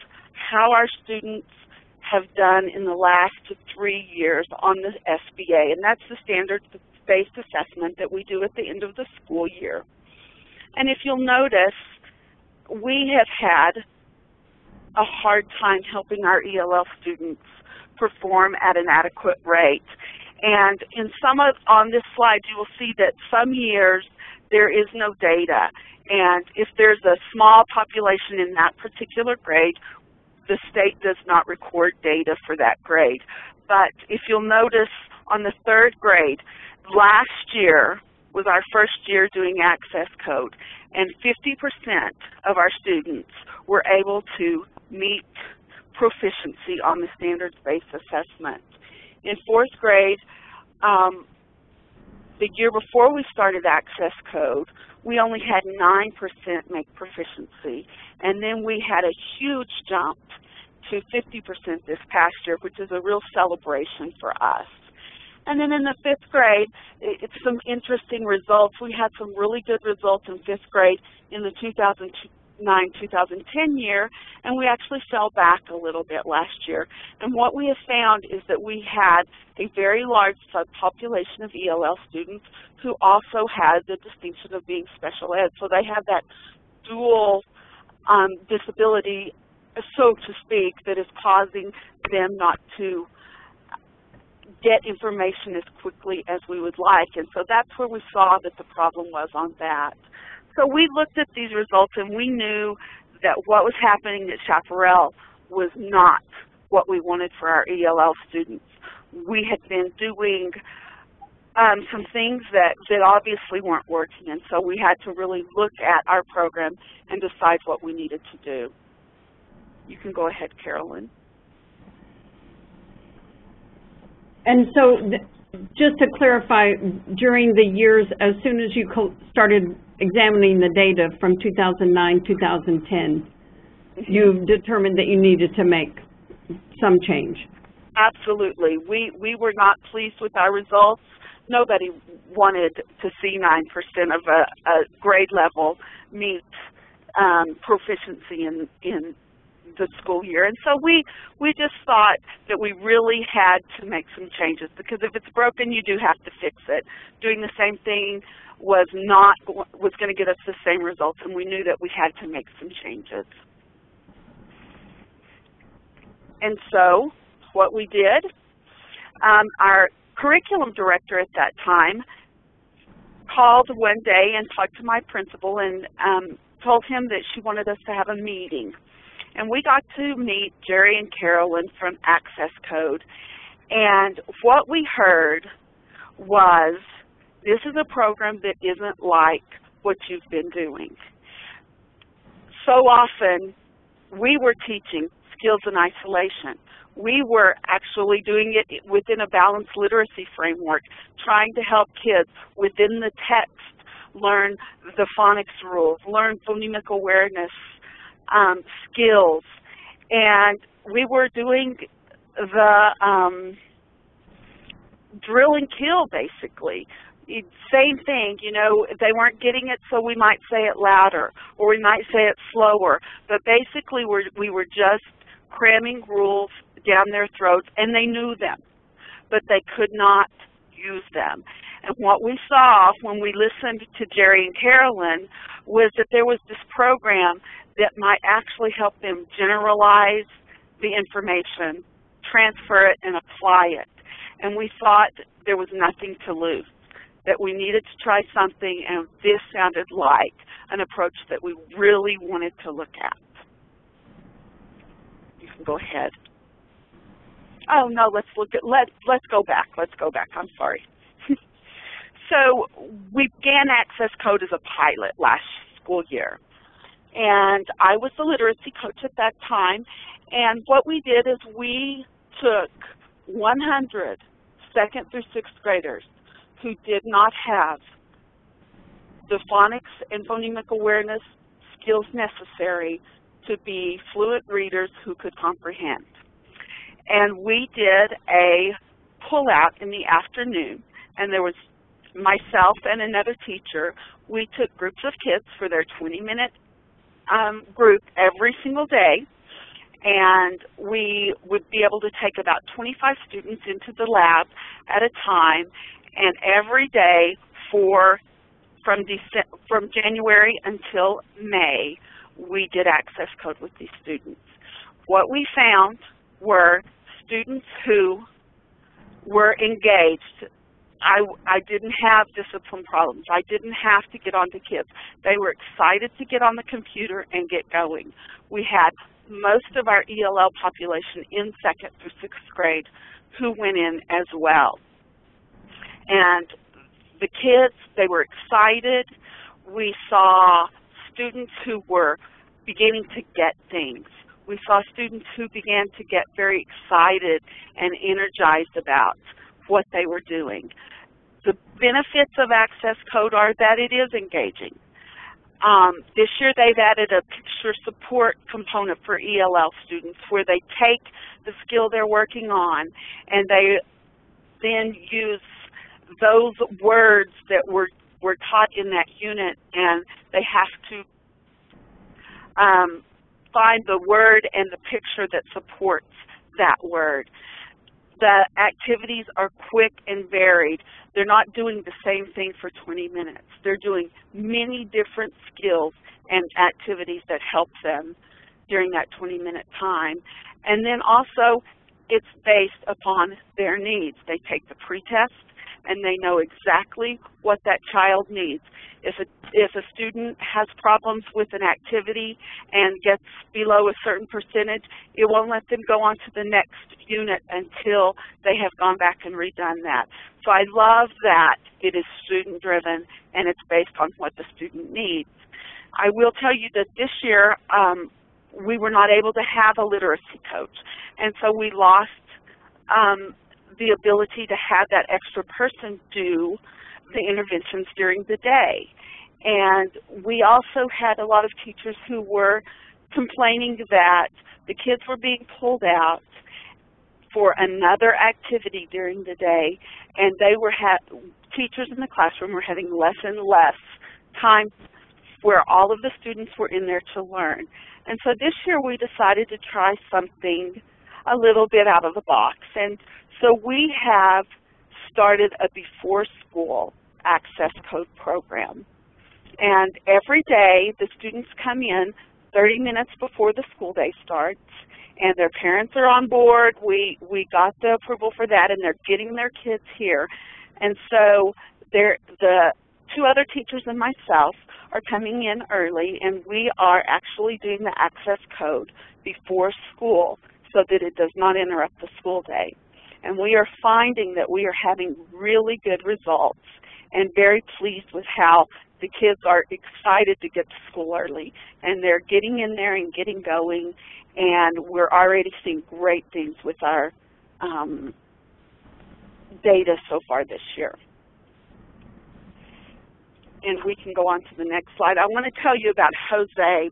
how our students have done in the last 3 years on the SBA, and that's the standard-based assessment that we do at the end of the school year. And if you'll notice, we have had a hard time helping our ELL students perform at an adequate rate. And in on this slide, you will see that some years there is no data. And if there's a small population in that particular grade, the state does not record data for that grade. But if you'll notice on the 3rd grade, last year was our first year doing access code, and 50% of our students were able to meet proficiency on the standards-based assessment. In 4th grade, the year before we started access code, we only had 9% make proficiency, and then we had a huge jump to 50% this past year, which is a real celebration for us. And then in the 5th grade, it's some interesting results. We had some really good results in 5th grade in the 2009-2010 year, and we actually fell back a little bit last year. And what we have found is that we had a very large subpopulation of ELL students who also had the distinction of being special ed. So they have that dual disability, so to speak, that is causing them not to get information as quickly as we would like. And so that's where we saw that the problem was on that. So we looked at these results and we knew that what was happening at Chaparral was not what we wanted for our ELL students. We had been doing some things that obviously weren't working, and so we had to really look at our program and decide what we needed to do. You can go ahead, Carolyn. And so, just to clarify, during the years, as soon as you started examining the data from 2009-2010, you determined that you needed to make some change. Absolutely. We were not pleased with our results. Nobody wanted to see 9% of a grade level meet proficiency in the school year. And so we just thought that we really had to make some changes, because if it's broken, you do have to fix it. Doing the same thing was going to get us the same results, and we knew that we had to make some changes. And so what we did, our curriculum director at that time called one day and talked to my principal and told him that she wanted us to have a meeting. And we got to meet Jerry and Carolyn from Access Code. And what we heard was, this is a program that isn't like what you've been doing. So often, we were teaching skills in isolation. We were actually doing it within a balanced literacy framework, trying to help kids within the text learn the phonics rules, learn phonemic awareness skills. And we were doing the drill and kill, basically. Same thing, you know, they weren't getting it, so we might say it louder, or we might say it slower. But basically, we were just cramming rules down their throats, and they knew them, but they could not use them. And what we saw when we listened to Jerry and Carolyn was that there was this program that might actually help them generalize the information, transfer it, and apply it. And we thought there was nothing to lose, that we needed to try something, and this sounded like an approach that we really wanted to look at. You can go ahead. Oh no, let's go back. Let's go back. I'm sorry. So we began Access Code as a pilot last school year. And I was the literacy coach at that time. And what we did is we took 100 second through sixth graders who did not have the phonics and phonemic awareness skills necessary to be fluent readers who could comprehend. And we did a pull-out in the afternoon, and there was myself and another teacher. We took groups of kids for their 20-minute group every single day, and we would be able to take about 25 students into the lab at a time, and every day from January until May, we did Access Code with these students. What we found were students who were engaged. I didn't have discipline problems. I didn't have to get on to kids. They were excited to get on the computer and get going. We had most of our ELL population in 2nd through 6th grade who went in as well. And the kids, they were excited. We saw students who were beginning to get things. We saw students who began to get very excited and energized about what they were doing. The benefits of Access Code are that it is engaging. This year they've added a picture support component for ELL students where they take the skill they're working on and they then use those words that were taught in that unit, and they have to find the word and the picture that supports that word. The activities are quick and varied. They're not doing the same thing for 20 minutes. They're doing many different skills and activities that help them during that 20-minute time. And then also, it's based upon their needs. They take the pretest, and they know exactly what that child needs. If a student has problems with an activity and gets below a certain percentage, it won't let them go on to the next unit until they have gone back and redone that. So I love that it is student-driven and it's based on what the student needs. I will tell you that this year we were not able to have a literacy coach, and so we lost the ability to have that extra person do the interventions during the day. And we also had a lot of teachers who were complaining that the kids were being pulled out for another activity during the day, and they were teachers in the classroom were having less and less time where all of the students were in there to learn. And so this year we decided to try something a little bit out of the box. And so we have started a before-school Access Code program. And every day the students come in 30 minutes before the school day starts, and their parents are on board. We got the approval for that, and they're getting their kids here. And so the 2 other teachers and myself are coming in early, and we are actually doing the Access Code before school so that it does not interrupt the school day. And we are finding that we are having really good results and very pleased with how the kids are excited to get to school early. And they're getting in there and getting going, and we're already seeing great things with our data so far this year. And we can go on to the next slide. I want to tell you about Jose.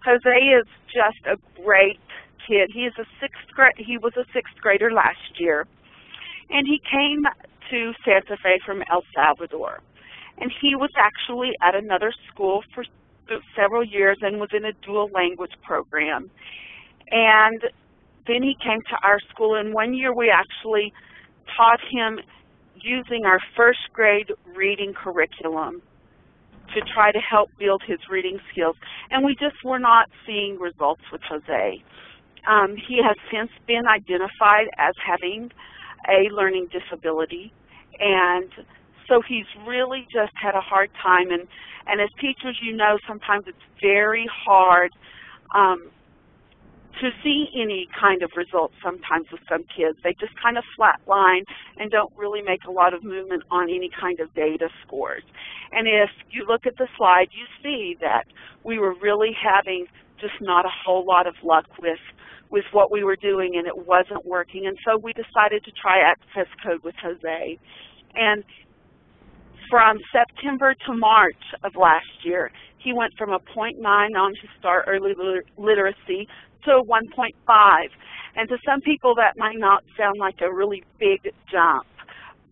Jose is just a great kid. He was a 6th grader last year, and he came to Santa Fe from El Salvador. And he was actually at another school for several years and was in a dual language program. And then he came to our school, and one year we actually taught him using our 1st grade reading curriculum to try to help build his reading skills. And we just were not seeing results with Jose. He has since been identified as having a learning disability, and so he's really just had a hard time. And as teachers, you know, sometimes it's very hard to see any kind of results sometimes with some kids. They just kind of flatline and don't really make a lot of movement on any kind of data scores. And if you look at the slide, you see that we were really having just not a whole lot of luck with what we were doing, and it wasn't working. And so we decided to try Access Code with Jose. And from September to March of last year, he went from a 0.9 on his STAR early literacy to a 1.5. And to some people that might not sound like a really big jump.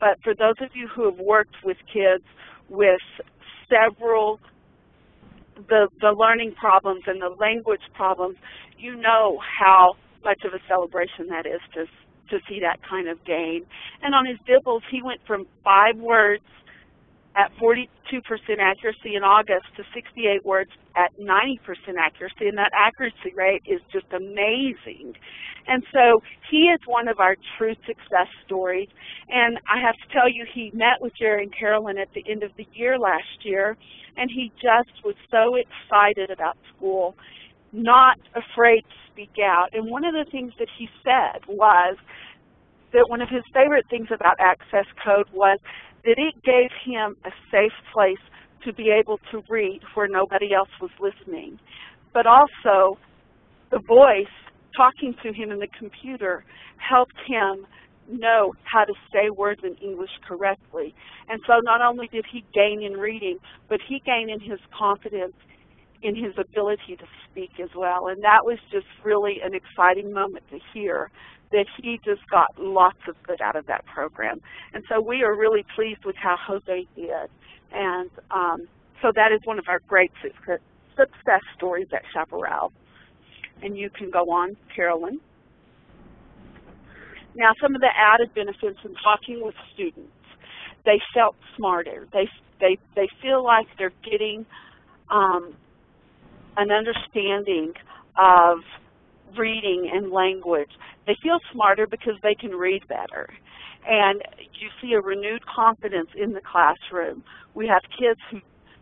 But for those of you who have worked with kids with several the learning problems and the language problems, you know how much of a celebration that is to see that kind of gain. And on his dibbles, he went from 5 words at 42% accuracy in August to 68 words at 90% accuracy, and that accuracy rate is just amazing. And so he is one of our true success stories, and I have to tell you, he met with Jerry and Carolyn at the end of the year last year, and he just was so excited about school, not afraid to speak out. And one of the things that he said was that one of his favorite things about Access Code was that it gave him a safe place to be able to read where nobody else was listening. But also, the voice talking to him in the computer helped him know how to say words in English correctly. And so not only did he gain in reading, but he gained in his confidence in his ability to speak as well. And that was just really an exciting moment to hear, that he just got lots of good out of that program. And so we are really pleased with how Jose did. And so that is one of our great success stories at Chaparral. And you can go on, Carolyn. Now, some of the added benefits in talking with students. They felt smarter. They feel like they're getting an understanding of reading and language. They feel smarter because they can read better. And you see a renewed confidence in the classroom. We have kids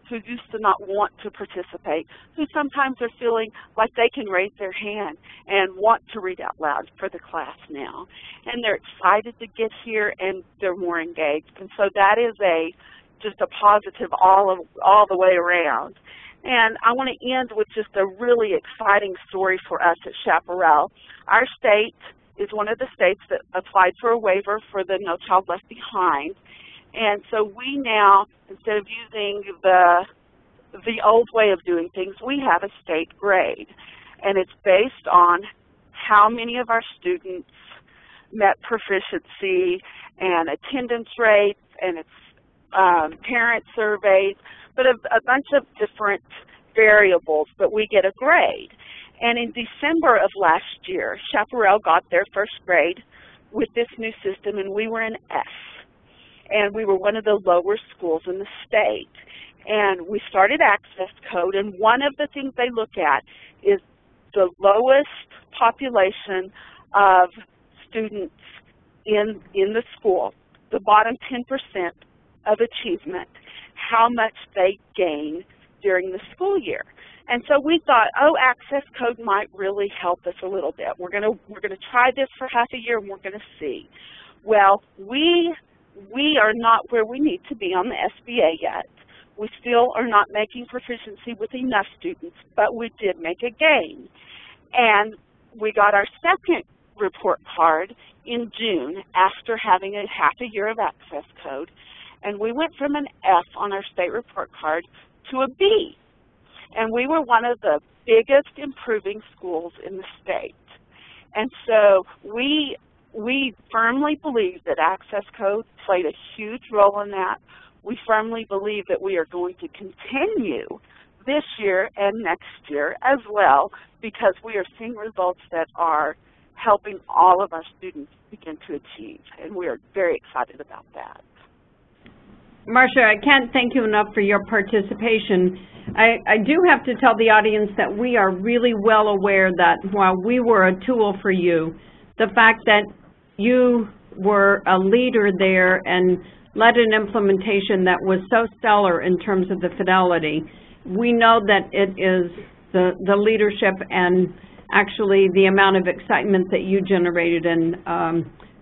who used to not want to participate, who sometimes are feeling like they can raise their hand and want to read out loud for the class now. And they're excited to get here, and they're more engaged. And so that is just a positive all the way around. And I want to end with just a really exciting story for us at Chaparral. Our state is one of the states that applied for a waiver for the No Child Left Behind. And so we now, instead of using the old way of doing things, we have a state grade. And it's based on how many of our students met proficiency and attendance rates, and it's parent surveys, but a bunch of different variables, but we get a grade. And in December of last year, Chaparral got their first grade with this new system, and we were an F. And we were one of the lower schools in the state. And we started Access Code, and one of the things they look at is the lowest population of students in the school, the bottom 10% of achievement, how much they gain during the school year. And so we thought, oh, Access Code might really help us a little bit. We're gonna try this for half a year, and we're gonna see. Well, we are not where we need to be on the SBA yet. We still are not making proficiency with enough students, but we did make a gain. And we got our second report card in June after having a half a year of Access Code. And we went from an F on our state report card to a B. And we were one of the biggest improving schools in the state. And so we firmly believe that Access Code played a huge role in that. We firmly believe that we are going to continue this year and next year as well, because we are seeing results that are helping all of our students begin to achieve. And we are very excited about that. Marsha, I can't thank you enough for your participation. I do have to tell the audience that we are really well aware that while we were a tool for you, the fact that you were a leader there and led an implementation that was so stellar in terms of the fidelity, we know that it is the leadership and actually the amount of excitement that you generated. And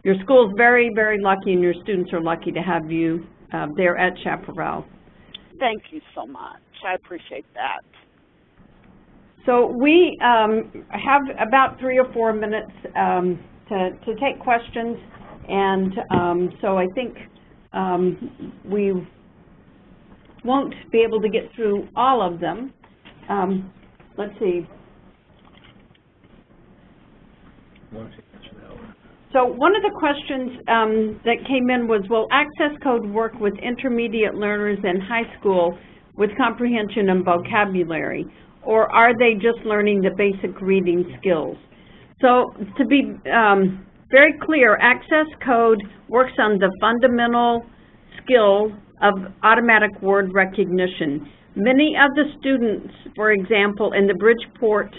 your school's very, very lucky, and your students are lucky to have you there at Chaparral. Thank you so much. I appreciate that. So we have about 3 or 4 minutes to take questions, and so I think we won't be able to get through all of them. Let's see. So one of the questions that came in was, will Access Code work with intermediate learners in high school with comprehension and vocabulary, or are they just learning the basic reading skills? So to be very clear, Access Code works on the fundamental skill of automatic word recognition. Many of the students, for example, in the Bridgeport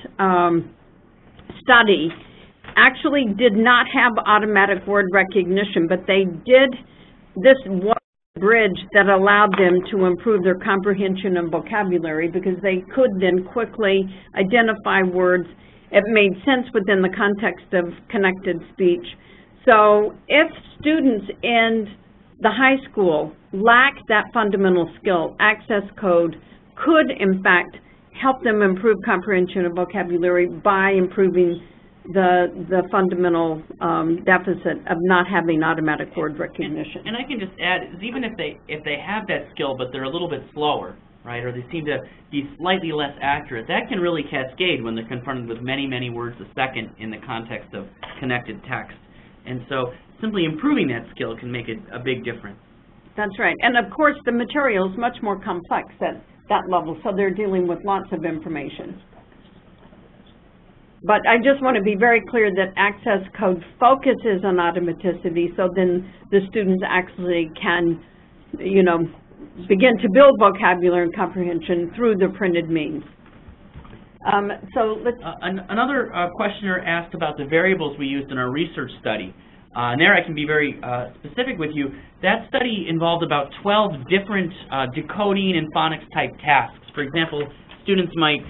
study, actually did not have automatic word recognition, but they did this one bridge that allowed them to improve their comprehension and vocabulary because they could then quickly identify words. It made sense within the context of connected speech. So if students in the high school lack that fundamental skill, access code could in fact help them improve comprehension and vocabulary by improving the fundamental deficit of not having automatic word recognition. And I can just add, is even if they have that skill but they're a little bit slower, right, or they seem to be slightly less accurate, that can really cascade when they're confronted with many, many words a second in the context of connected text. And so simply improving that skill can make a big difference. That's right. And of course the material is much more complex at that level, so they're dealing with lots of information. But I just want to be very clear that access code focuses on automaticity, so then the students actually can, you know, begin to build vocabulary and comprehension through the printed means. So let's... Another questioner asked about the variables we used in our research study. And there I can be very specific with you. That study involved about 12 different decoding and phonics type tasks. For example, students might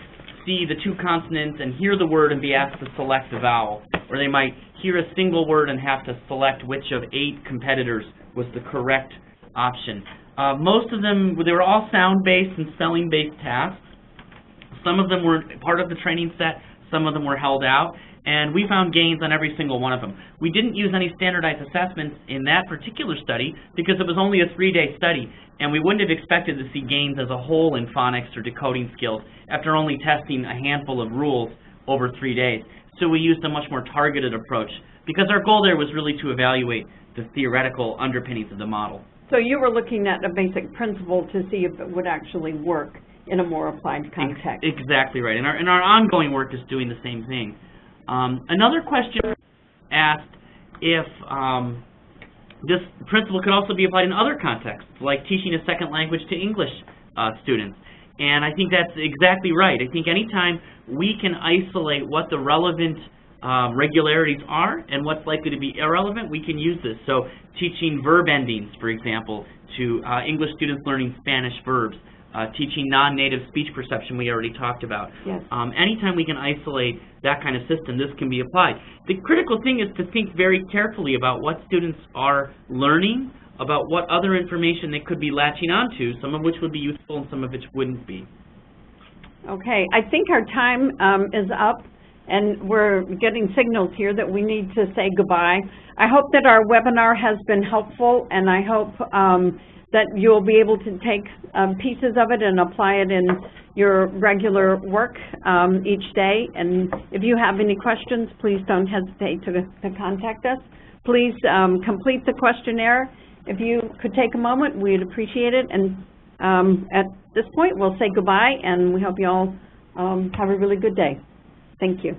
see the two consonants and hear the word and be asked to select the vowel. Or they might hear a single word and have to select which of 8 competitors was the correct option. Most of them, they were all sound-based and spelling-based tasks. Some of them were part of the training set, some of them were held out, and we found gains on every single one of them. We didn't use any standardized assessments in that particular study because it was only a 3-day study, and we wouldn't have expected to see gains as a whole in phonics or decoding skills after only testing a handful of rules over 3 days. So we used a much more targeted approach because our goal there was really to evaluate the theoretical underpinnings of the model. So you were looking at a basic principle to see if it would actually work in a more applied context. Exactly right. And our ongoing work is doing the same thing. Another question asked if this principle could also be applied in other contexts, like teaching a second language to English students. And I think that's exactly right. I think anytime we can isolate what the relevant regularities are and what's likely to be irrelevant, we can use this. So teaching verb endings, for example, to English students learning Spanish verbs, teaching non-native speech perception we already talked about. Yes. Anytime we can isolate that kind of system, this can be applied. The critical thing is to think very carefully about what students are learning, about what other information they could be latching onto, some of which would be useful and some of which wouldn't be. Okay, I think our time is up, and we're getting signals here that we need to say goodbye. I hope that our webinar has been helpful, and I hope that you'll be able to take pieces of it and apply it in your regular work each day. And if you have any questions, please don't hesitate to contact us. Please complete the questionnaire. If you could take a moment, we'd appreciate it. And at this point, we'll say goodbye, and we hope you all have a really good day. Thank you.